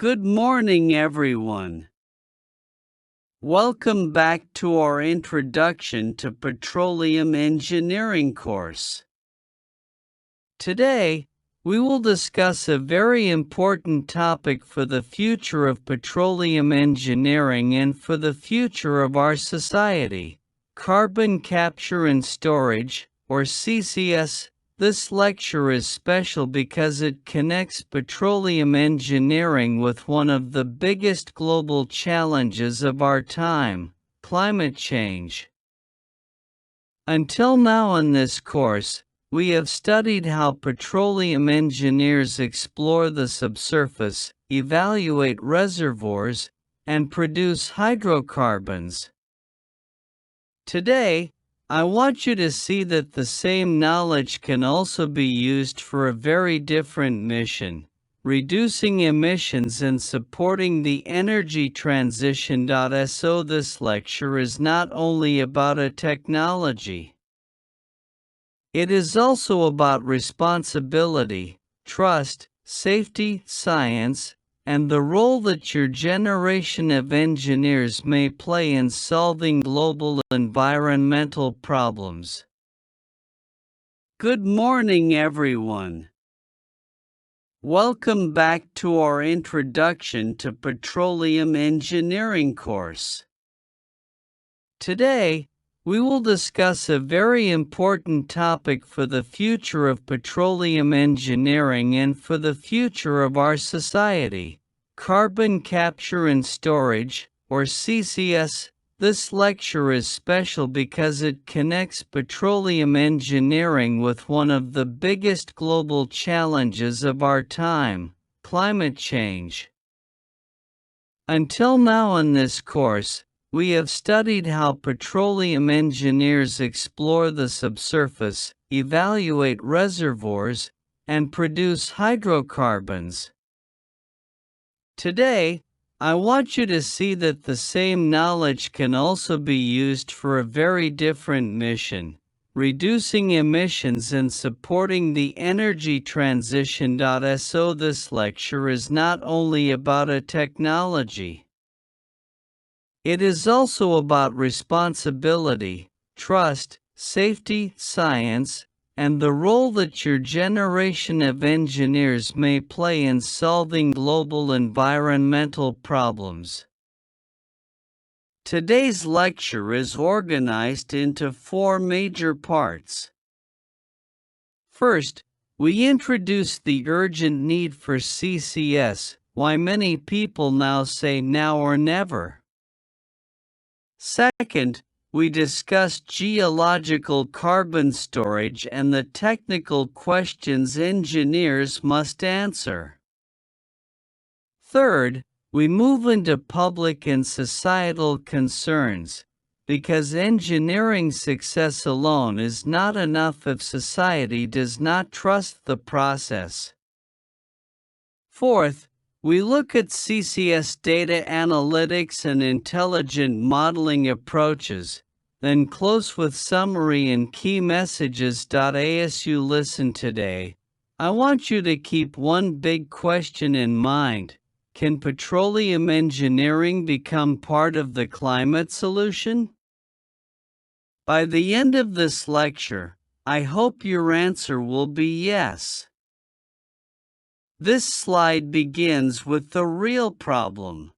Good morning, everyone. Welcome back to our Introduction to Petroleum Engineering course. Today, we will discuss a very important topic for the future of petroleum engineering and for the future of our society: carbon capture and storage, or CCS. This lecture is special because it connects petroleum engineering with one of the biggest global challenges of our time: climate change. Until now in this course, we have studied how petroleum engineers explore the subsurface, evaluate reservoirs, and produce hydrocarbons. Today, I want you to see that the same knowledge can also be used for a very different mission: reducing emissions and supporting the energy transition. So this lecture is not only about a technology. It is also about responsibility, trust, safety, science, and the role that your generation of engineers may play in solving global environmental problems. Good morning, everyone. Welcome back to our Introduction to Petroleum Engineering course. Today, we will discuss a very important topic for the future of petroleum engineering and for the future of our society: carbon capture and storage, or CCS. This lecture is special because it connects petroleum engineering with one of the biggest global challenges of our time: climate change. Until now in this course, we have studied how petroleum engineers explore the subsurface, evaluate reservoirs, and produce hydrocarbons. Today, I want you to see that the same knowledge can also be used for a very different mission: reducing emissions and supporting the energy transition. So this lecture is not only about a technology. It is also about responsibility, trust, safety, science, and the role that your generation of engineers may play in solving global environmental problems. Today's lecture is organized into 4 major parts. First, we introduce the urgent need for CCS, why many people now say now or never. Second, we discuss geological carbon storage and the technical questions engineers must answer. Third, we move into public and societal concerns, because engineering success alone is not enough if society does not trust the process. Fourth, we look at CCS data analytics and intelligent modeling approaches, then close with summary and key messages. As you listen today, I want you to keep one big question in mind: can petroleum engineering become part of the climate solution? By the end of this lecture, I hope your answer will be yes. This slide begins with the real problem.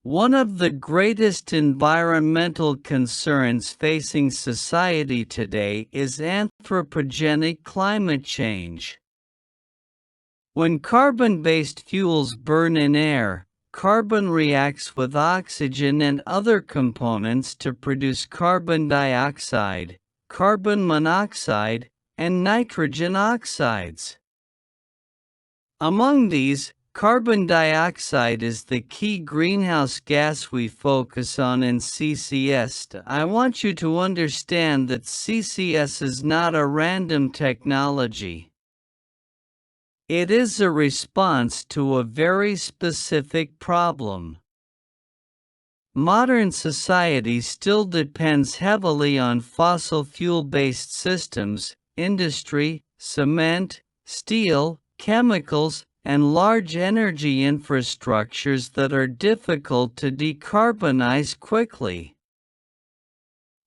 One of the greatest environmental concerns facing society today is anthropogenic climate change. When carbon-based fuels burn in air, carbon reacts with oxygen and other components to produce carbon dioxide, carbon monoxide, and nitrogen oxides. Among these, carbon dioxide is the key greenhouse gas we focus on in CCS. I want you to understand that CCS is not a random technology. It is a response to a very specific problem. Modern society still depends heavily on fossil fuel-based systems: industry, cement, steel, chemicals, and large energy infrastructures that are difficult to decarbonize quickly.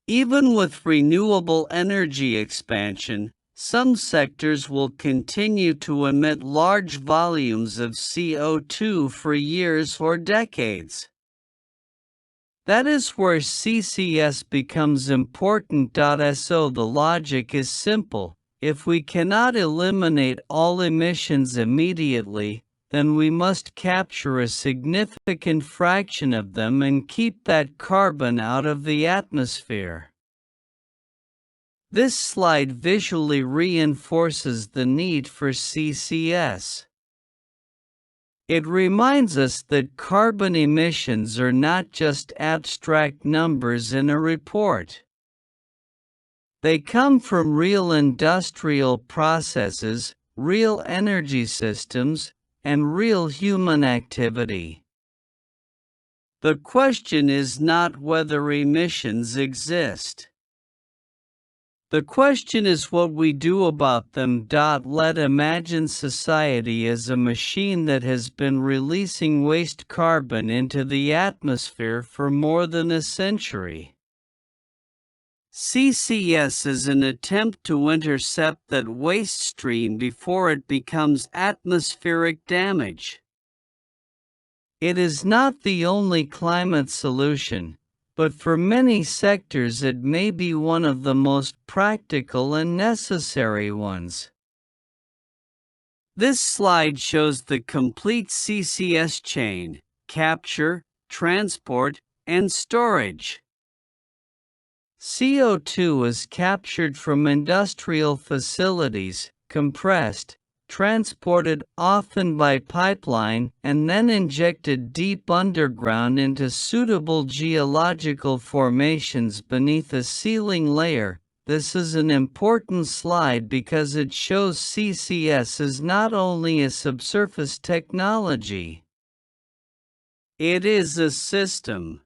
Even with renewable energy expansion, some sectors will continue to emit large volumes of CO2 for years or decades. That is where CCS becomes important. So the logic is simple. If we cannot eliminate all emissions immediately, then we must capture a significant fraction of them and keep that carbon out of the atmosphere. This slide visually reinforces the need for CCS. It reminds us that carbon emissions are not just abstract numbers in a report. They come from real industrial processes, real energy systems, and real human activity. The question is not whether emissions exist. The question is what we do about them. Let imagine society as a machine that has been releasing waste carbon into the atmosphere for more than a century. CCS is an attempt to intercept that waste stream before it becomes atmospheric damage. It is not the only climate solution, but for many sectors it may be one of the most practical and necessary ones. This slide shows the complete CCS chain: capture, transport, and storage. CO2 is captured from industrial facilities, compressed, transported often by pipeline, and then injected deep underground into suitable geological formations beneath a sealing layer. This is an important slide because it shows CCS is not only a subsurface technology. It is a system.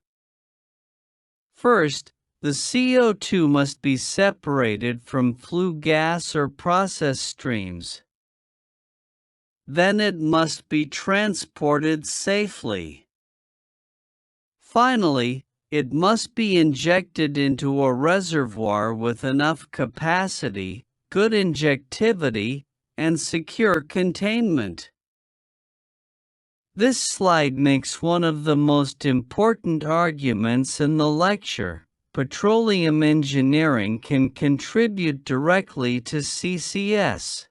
First, the CO2 must be separated from flue gas or process streams. Then it must be transported safely. Finally, it must be injected into a reservoir with enough capacity, good injectivity, and secure containment. This slide makes one of the most important arguments in the lecture. Petroleum engineering can contribute directly to CCS.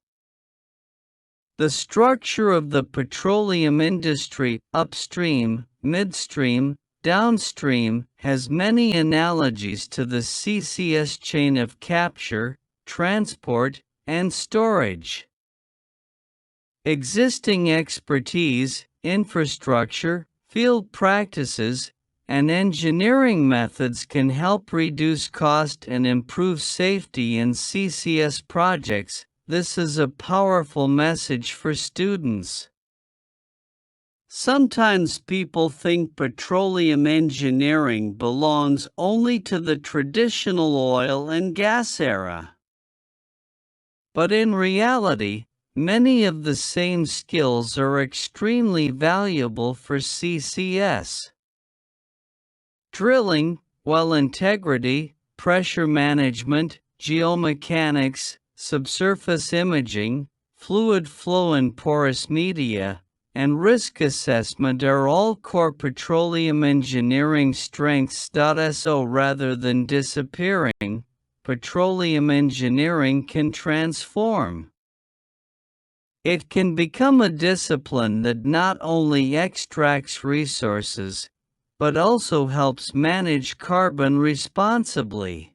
The structure of the petroleum industry, upstream, midstream, downstream, has many analogies to the CCS chain of capture, transport, and storage. Existing expertise, infrastructure, field practices, and engineering methods can help reduce cost and improve safety in CCS projects. This is a powerful message for students. Sometimes people think petroleum engineering belongs only to the traditional oil and gas era. But in reality, many of the same skills are extremely valuable for CCS. Drilling, well integrity, pressure management, geomechanics, subsurface imaging, fluid flow in porous media, and risk assessment are all core petroleum engineering strengths. So rather than disappearing, petroleum engineering can transform. It can become a discipline that not only extracts resources, but also helps manage carbon responsibly.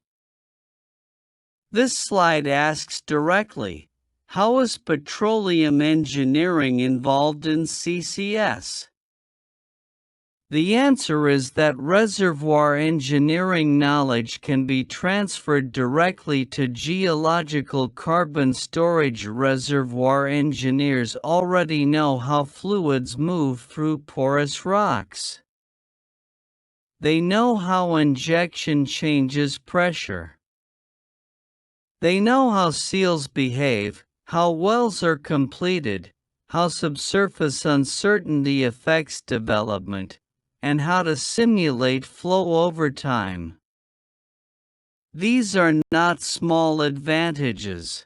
This slide asks directly, how is petroleum engineering involved in CCS? The answer is that reservoir engineering knowledge can be transferred directly to geological carbon storage. Reservoir engineers already know how fluids move through porous rocks. They know how injection changes pressure. They know how seals behave, how wells are completed, how subsurface uncertainty affects development, and how to simulate flow over time. These are not small advantages.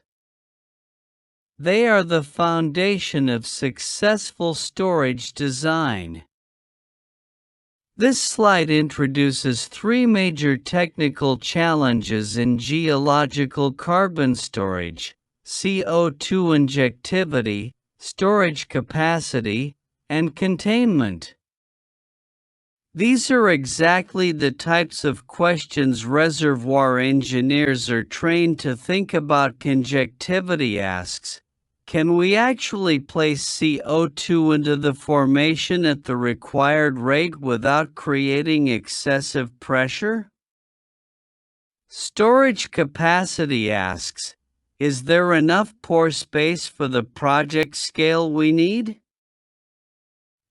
They are the foundation of successful storage design. This slide introduces three major technical challenges in geological carbon storage: CO2 injectivity, storage capacity, and containment. These are exactly the types of questions reservoir engineers are trained to think about. Conjectivity asks, can we actually place CO2 into the formation at the required rate without creating excessive pressure? Storage capacity asks, is there enough pore space for the project scale we need?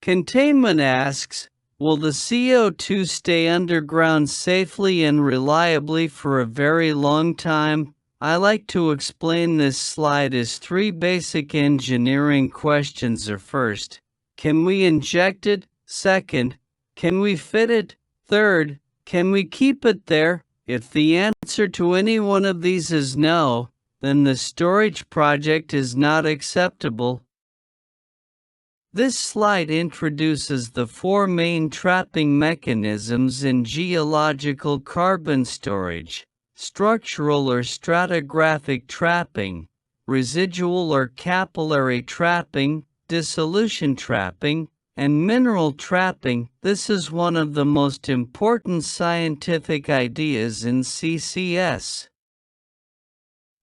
Containment asks, will the CO2 stay underground safely and reliably for a very long time? I like to explain this slide as three basic engineering questions are: first, can we inject it? Second, can we fit it? Third, can we keep it there? If the answer to any one of these is no, then the storage project is not acceptable. This slide introduces the four main trapping mechanisms in geological carbon storage: structural or stratigraphic trapping, residual or capillary trapping, dissolution trapping, and mineral trapping. This is one of the most important scientific ideas in CCS.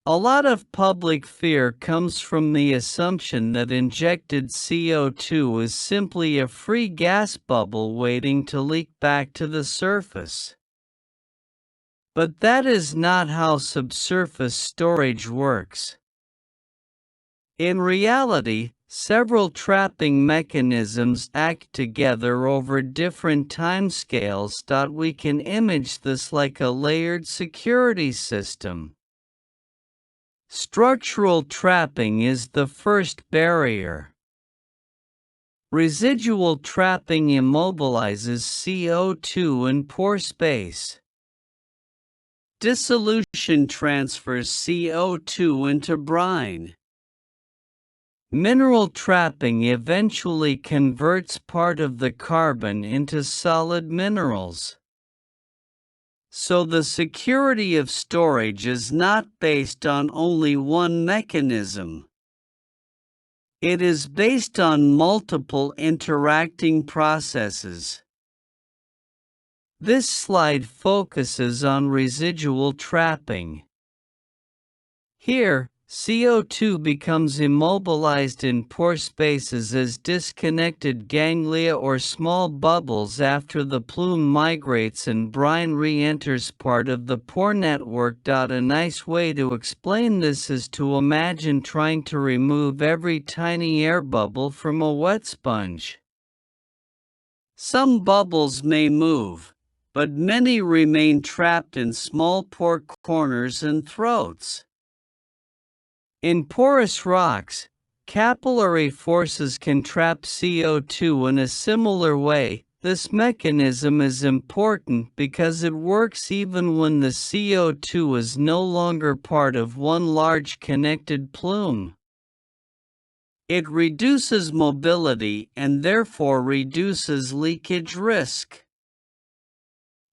A lot of public fear comes from the assumption that injected CO2 is simply a free gas bubble waiting to leak back to the surface. But that is not how subsurface storage works. In reality, several trapping mechanisms act together over different timescales. We can image this like a layered security system. Structural trapping is the first barrier. Residual trapping immobilizes CO2 in pore space. Dissolution transfers CO2 into brine. Mineral trapping eventually converts part of the carbon into solid minerals. So the security of storage is not based on only one mechanism. It is based on multiple interacting processes. This slide focuses on residual trapping. Here, CO2 becomes immobilized in pore spaces as disconnected ganglia or small bubbles after the plume migrates and brine re-enters part of the pore network. A nice way to explain this is to imagine trying to remove every tiny air bubble from a wet sponge. Some bubbles may move, but many remain trapped in small pore corners and throats. In porous rocks, capillary forces can trap CO2 in a similar way. This mechanism is important because it works even when the CO2 is no longer part of one large connected plume. It reduces mobility and therefore reduces leakage risk.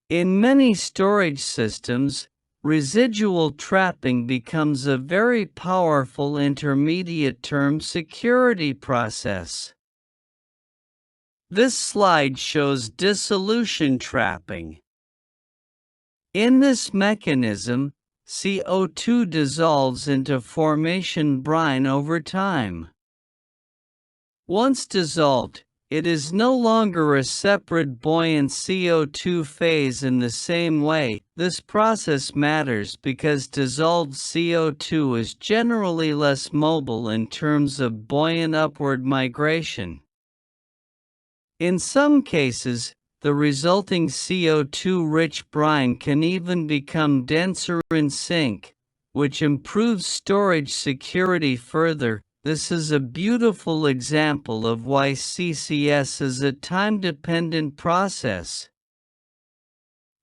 In many storage systems, residual trapping becomes a very powerful intermediate-term security process. This slide shows dissolution trapping. In this mechanism, CO2 dissolves into formation brine over time. Once dissolved, it is no longer a separate buoyant CO2 phase in the same way. This process matters because dissolved CO2 is generally less mobile in terms of buoyant upward migration. In some cases, the resulting CO2-rich brine can even become denser in sink, which improves storage security further. This is a beautiful example of why CCS is a time-dependent process.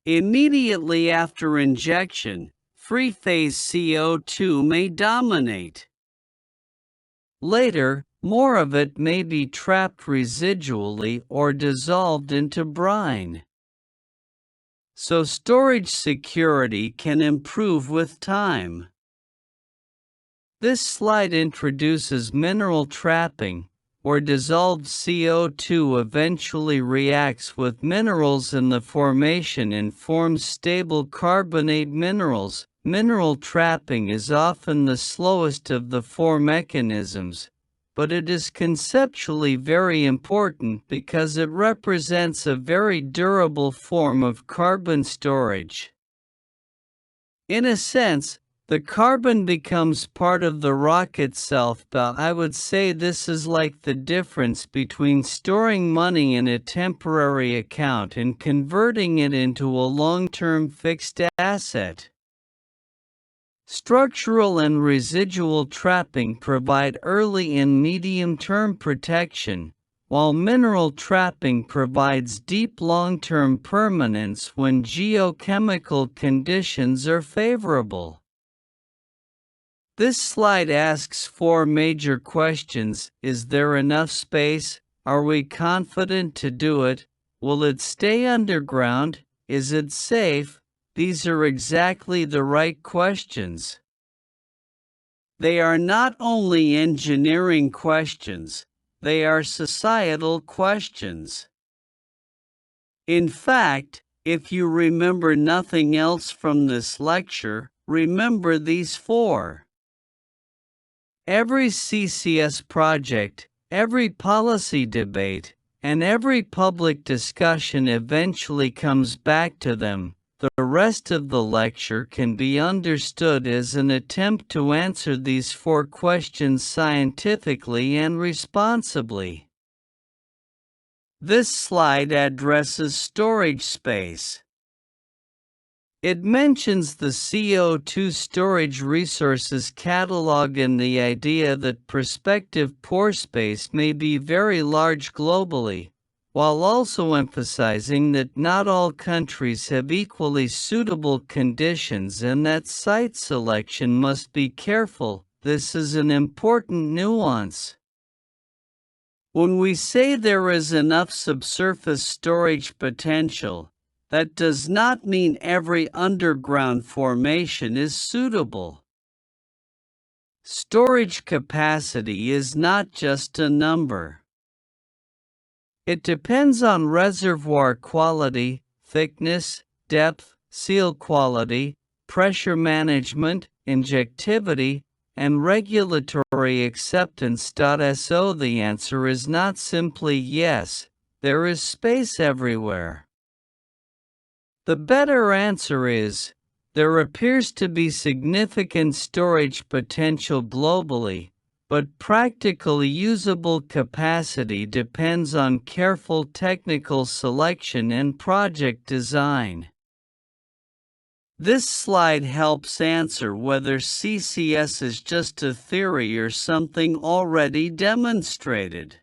Immediately after injection, free-phase CO2 may dominate. Later, more of it may be trapped residually or dissolved into brine. So storage security can improve with time. This slide introduces mineral trapping, where dissolved CO2 eventually reacts with minerals in the formation and forms stable carbonate minerals. Mineral trapping is often the slowest of the four mechanisms, but it is conceptually very important because it represents a very durable form of carbon storage. In a sense, the carbon becomes part of the rock itself, but I would say this is like the difference between storing money in a temporary account and converting it into a long-term fixed asset. Structural and residual trapping provide early and medium-term protection, while mineral trapping provides deep long-term permanence when geochemical conditions are favorable. This slide asks four major questions. Is there enough space? Are we confident to do it? Will it stay underground? Is it safe? These are exactly the right questions. They are not only engineering questions, they are societal questions. In fact, if you remember nothing else from this lecture, remember these four. Every CCS project, every policy debate, and every public discussion eventually comes back to them. The rest of the lecture can be understood as an attempt to answer these four questions scientifically and responsibly. This slide addresses storage space. It mentions the CO2 storage resources catalog and the idea that prospective pore space may be very large globally, while also emphasizing that not all countries have equally suitable conditions and that site selection must be careful. This is an important nuance. When we say there is enough subsurface storage potential, that does not mean every underground formation is suitable. Storage capacity is not just a number. It depends on reservoir quality, thickness, depth, seal quality, pressure management, injectivity, and regulatory acceptance. So the answer is not simply yes, there is space everywhere. The better answer is, there appears to be significant storage potential globally, but practical usable capacity depends on careful technical selection and project design. This slide helps answer whether CCS is just a theory or something already demonstrated.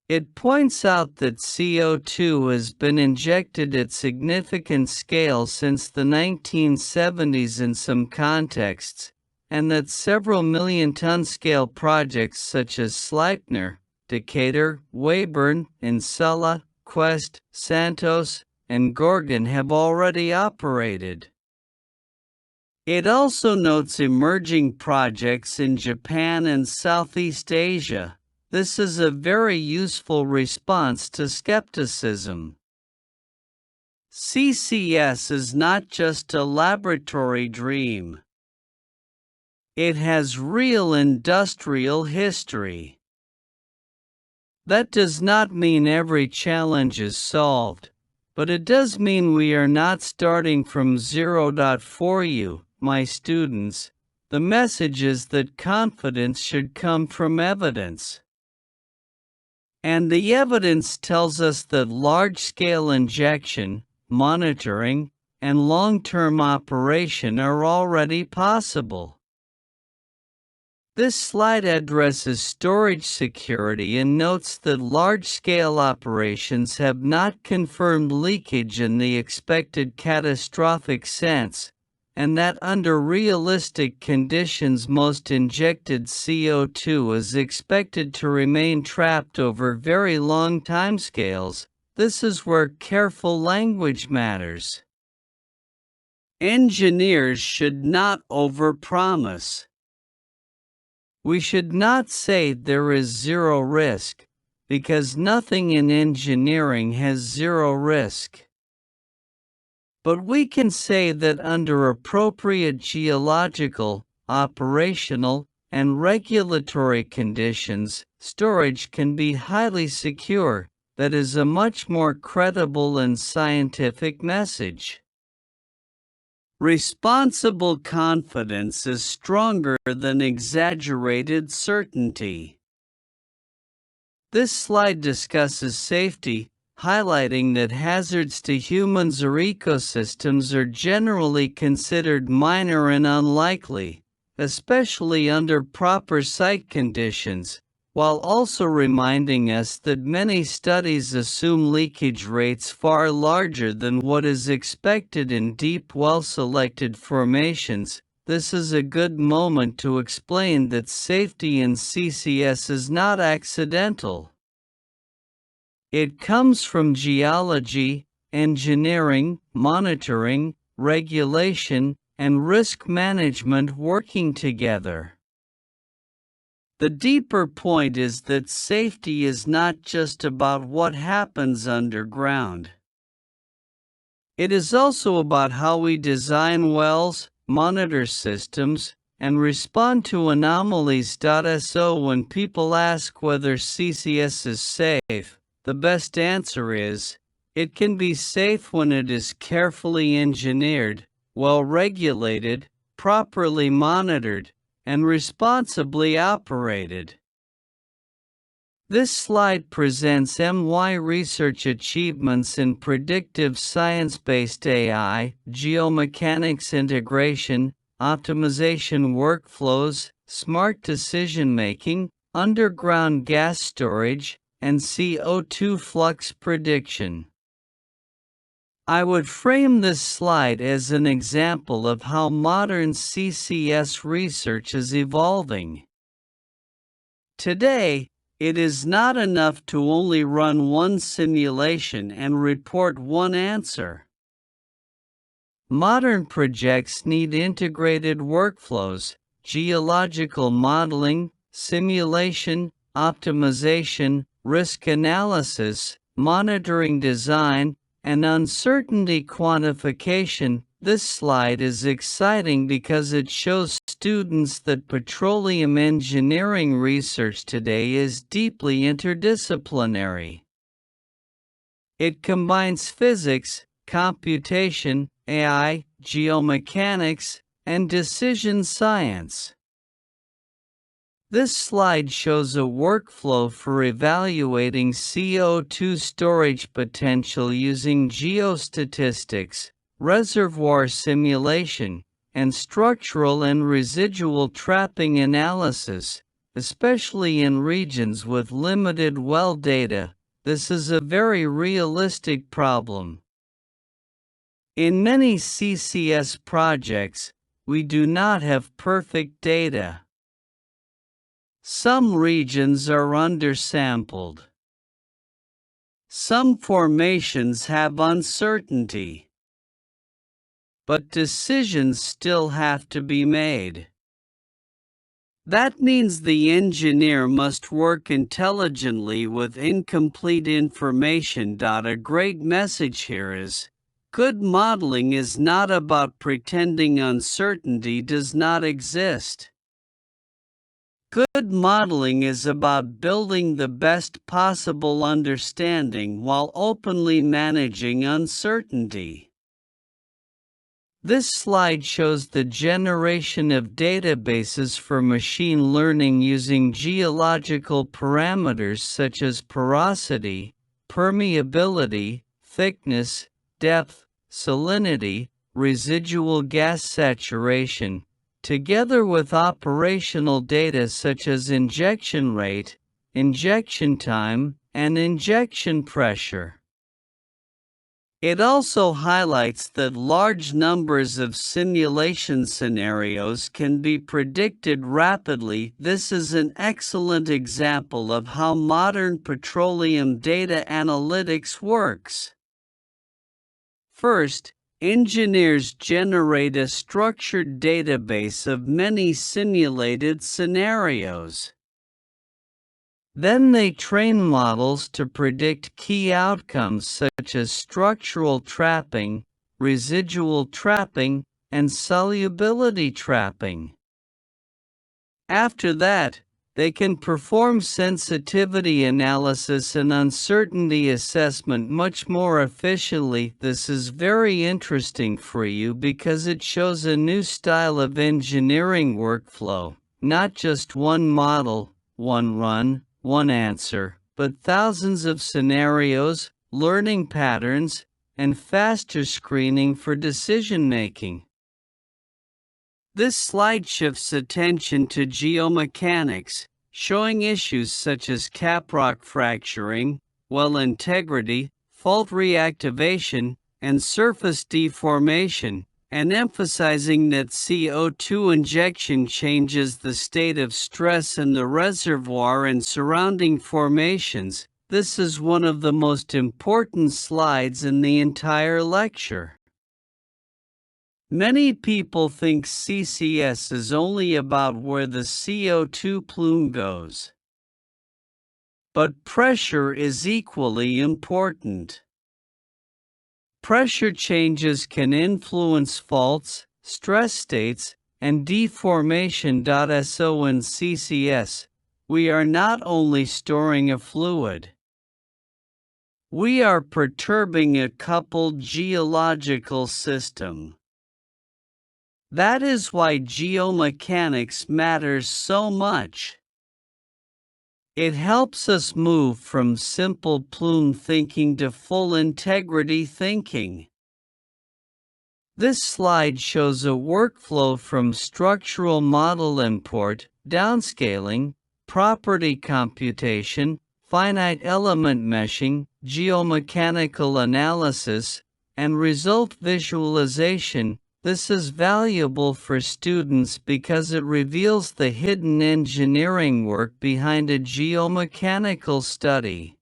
It points out that CO2 has been injected at significant scale since the 1970s in some contexts, and that several million-ton scale projects such as Sleipner, Decatur, Weyburn, Insula, Quest, Santos, and Gorgon have already operated. It also notes emerging projects in Japan and Southeast Asia. This is a very useful response to skepticism. CCS is not just a laboratory dream. It has real industrial history. That does not mean every challenge is solved, but it does mean we are not starting from zero. For you, my students, the message is that confidence should come from evidence. And the evidence tells us that large-scale injection, monitoring, and long-term operation are already possible. This slide addresses storage security and notes that large-scale operations have not confirmed leakage in the expected catastrophic sense, and that under realistic conditions most injected CO2 is expected to remain trapped over very long timescales. This is where careful language matters. Engineers should not overpromise. We should not say there is zero risk, because nothing in engineering has zero risk. But we can say that under appropriate geological, operational, and regulatory conditions, storage can be highly secure. That is a much more credible and scientific message. Responsible confidence is stronger than exaggerated certainty. This slide discusses safety, highlighting that hazards to humans or ecosystems are generally considered minor and unlikely, especially under proper site conditions, while also reminding us that many studies assume leakage rates far larger than what is expected in deep well-selected formations. This is a good moment to explain that safety in CCS is not accidental. It comes from geology, engineering, monitoring, regulation, and risk management working together. The deeper point is that safety is not just about what happens underground. It is also about how we design wells, monitor systems, and respond to anomalies. So when people ask whether CCS is safe, the best answer is, it can be safe when it is carefully engineered, well regulated, properly monitored, and responsibly operated. This slide presents MY research achievements in predictive science-based AI, geomechanics integration, optimization workflows, smart decision-making, underground gas storage, and CO2 flux prediction. I would frame this slide as an example of how modern CCS research is evolving. Today, it is not enough to only run one simulation and report one answer. Modern projects need integrated workflows, geological modeling, simulation, optimization, risk analysis, monitoring design, and uncertainty quantification. This slide is exciting because it shows students that petroleum engineering research today is deeply interdisciplinary. It combines physics, computation, AI, geomechanics, and decision science. This slide shows a workflow for evaluating CO2 storage potential using geostatistics, reservoir simulation, and structural and residual trapping analysis, especially in regions with limited well data. This is a very realistic problem. In many CCS projects, we do not have perfect data. Some regions are undersampled. Some formations have uncertainty. But decisions still have to be made. That means the engineer must work intelligently with incomplete information. A great message here is, good modeling is not about pretending uncertainty does not exist. Good modeling is about building the best possible understanding while openly managing uncertainty. This slide shows the generation of databases for machine learning using geological parameters such as porosity, permeability, thickness, depth, salinity, residual gas saturation, together with operational data such as injection rate, injection time, and injection pressure. It also highlights that large numbers of simulation scenarios can be predicted rapidly. This is an excellent example of how modern petroleum data analytics works. First, engineers generate a structured database of many simulated scenarios. Then they train models to predict key outcomes such as structural trapping, residual trapping, and solubility trapping. After that, they can perform sensitivity analysis and uncertainty assessment much more efficiently. This is very interesting for you because it shows a new style of engineering workflow, not just one model, one run, one answer, but thousands of scenarios, learning patterns, and faster screening for decision-making. This slide shifts attention to geomechanics, showing issues such as caprock fracturing, well integrity, fault reactivation, and surface deformation, and emphasizing that CO2 injection changes the state of stress in the reservoir and surrounding formations. This is one of the most important slides in the entire lecture. Many people think CCS is only about where the CO2 plume goes. But pressure is equally important. Pressure changes can influence faults, stress states, and deformation. So in CCS, we are not only storing a fluid. We are perturbing a coupled geological system. That is why geomechanics matters so much. It helps us move from simple plume thinking to full integrity thinking. This slide shows a workflow from structural model import, downscaling, property computation, finite element meshing, geomechanical analysis, and result visualization. This is valuable for students because it reveals the hidden engineering work behind a geomechanical study.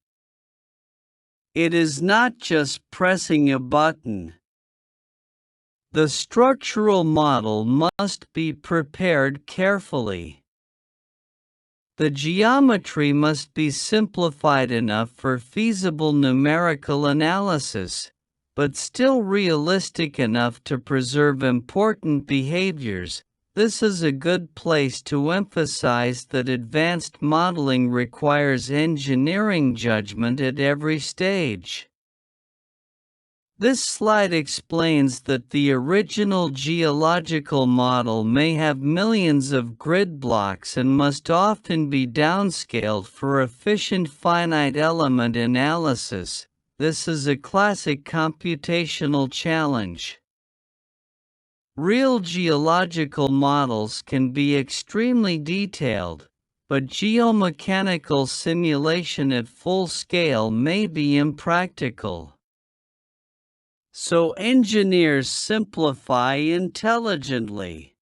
It is not just pressing a button. The structural model must be prepared carefully. The geometry must be simplified enough for feasible numerical analysis, but still realistic enough to preserve important behaviors. This is a good place to emphasize that advanced modeling requires engineering judgment at every stage. This slide explains that the original geological model may have millions of grid blocks and must often be downscaled for efficient finite element analysis. This is a classic computational challenge. Real geological models can be extremely detailed, but geomechanical simulation at full scale may be impractical. So engineers simplify intelligently.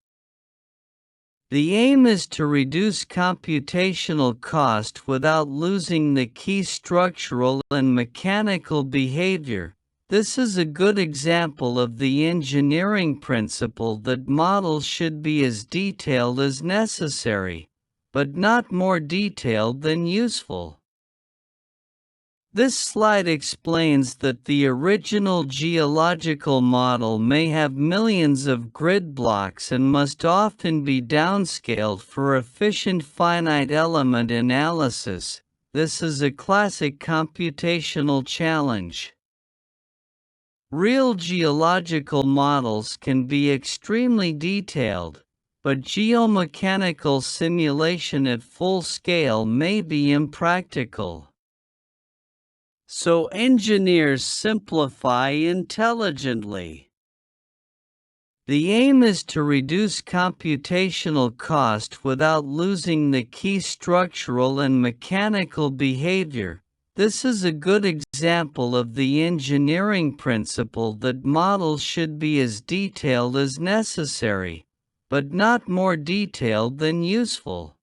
The aim is to reduce computational cost without losing the key structural and mechanical behavior. This is a good example of the engineering principle that models should be as detailed as necessary, but not more detailed than useful. This slide explains that the original geological model may have millions of grid blocks and must often be downscaled for efficient finite element analysis. This is a classic computational challenge. Real geological models can be extremely detailed, but geomechanical simulation at full scale may be impractical. So engineers simplify intelligently. The aim is to reduce computational cost without losing the key structural and mechanical behavior. This is a good example of the engineering principle that models should be as detailed as necessary, but not more detailed than useful.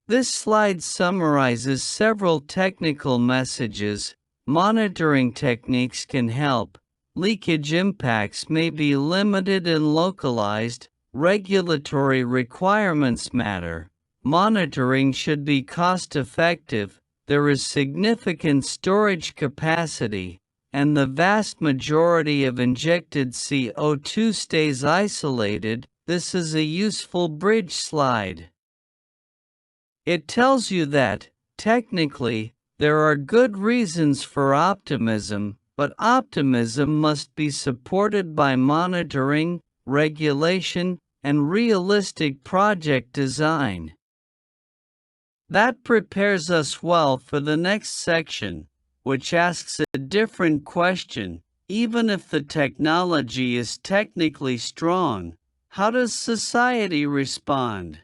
This slide summarizes several technical messages. Monitoring techniques can help. Leakage impacts may be limited and localized. Regulatory requirements matter. Monitoring should be cost-effective. There is significant storage capacity, and the vast majority of injected CO2 stays isolated. This is a useful bridge slide. It tells you that, technically, there are good reasons for optimism, but optimism must be supported by monitoring, regulation, and realistic project design. That prepares us well for the next section, which asks a different question. Even if the technology is technically strong, how does society respond?